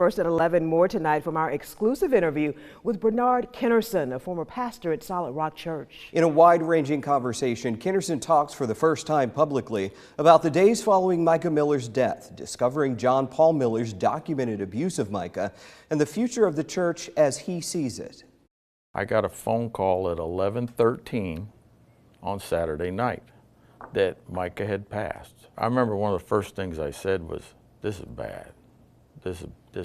First at 11, more tonight from our exclusive interview with Bernard Kinnerson, a former pastor at Solid Rock Church. In a wide-ranging conversation, Kinnerson talks for the first time publicly about the days following Micah Miller's death, discovering John Paul Miller's documented abuse of Micah, and the future of the church as he sees it. I got a phone call at 11:13 on Saturday night that Micah had passed. I remember one of the first things I said was, "This is bad. This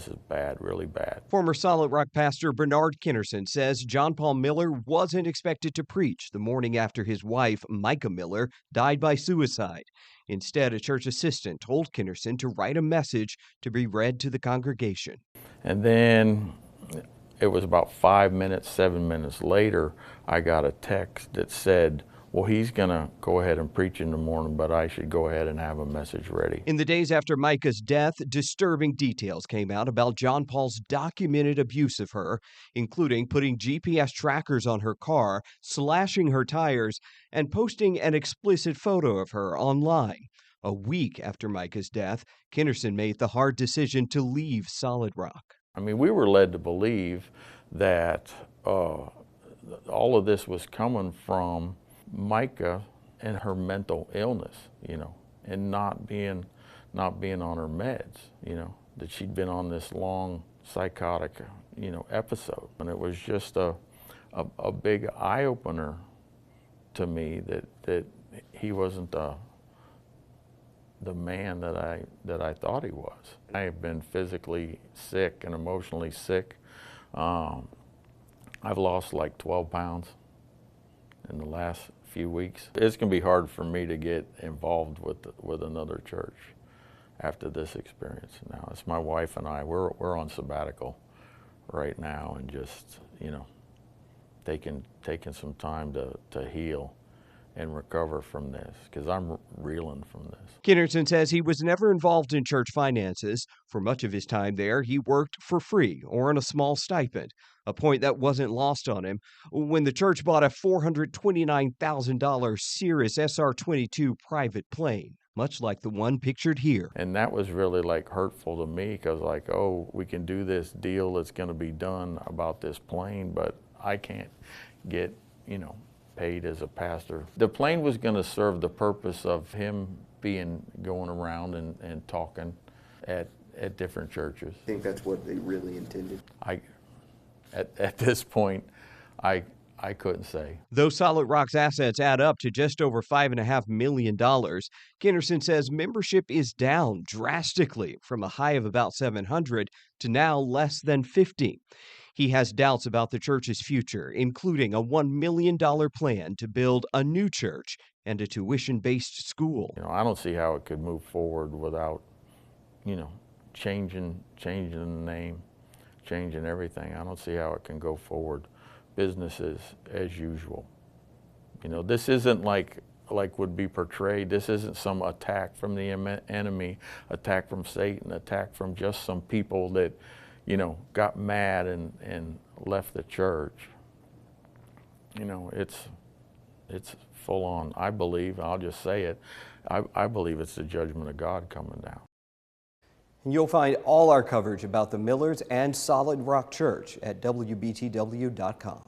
is bad, really bad." Former Solid Rock pastor Bernard Kinnerson says John Paul Miller wasn't expected to preach the morning after his wife, Micah Miller, died by suicide. Instead, a church assistant told Kinnerson to write a message to be read to the congregation. And then it was about 7 minutes later, I got a text that said, "Well, he's going to go ahead and preach in the morning, but I should go ahead and have a message ready." In the days after Micah's death, disturbing details came out about John Paul's documented abuse of her, including putting GPS trackers on her car, slashing her tires, and posting an explicit photo of her online. A week after Micah's death, Kinnerson made the hard decision to leave Solid Rock. I mean, we were led to believe that all of this was coming from Micah and her mental illness, and not being on her meds, that she'd been on this long psychotic, episode. And it was just a big eye-opener to me that he wasn't the man that I thought he was. I have been physically sick and emotionally sick. I've lost like 12 pounds in the last few weeks. It's going to be hard for me to get involved with another church after this experience. Now, it's my wife and I. We're on sabbatical right now and just, taking some time to heal and recover from this, because I'm reeling from this. Kinnerson says he was never involved in church finances. For much of his time there, he worked for free or on a small stipend, a point that wasn't lost on him when the church bought a $429,000 Cirrus SR-22 private plane, much like the one pictured here. And that was really hurtful to me, because oh, we can do this deal that's going to be done about this plane, but I can't get, paid as a pastor. The plane was going to serve the purpose of him going around and talking at different churches. I think that's what they really intended. At this point, I couldn't say. Though Solid Rock's assets add up to just over $5.5 million, Kinnerson says membership is down drastically from a high of about 700 to now less than 50. He has doubts about the church's future, including a $1 million plan to build a new church and a tuition-based school. I don't see how it could move forward without, changing the name, changing everything. I don't see how it can go forward. Business as usual. This isn't like would be portrayed. This isn't some attack from the enemy, attack from Satan, attack from just some people that, got mad and left the church. It's full on. I believe, I'll just say it, I believe it's the judgment of God coming down. And you'll find all our coverage about the Millers and Solid Rock Church at WBTW.com.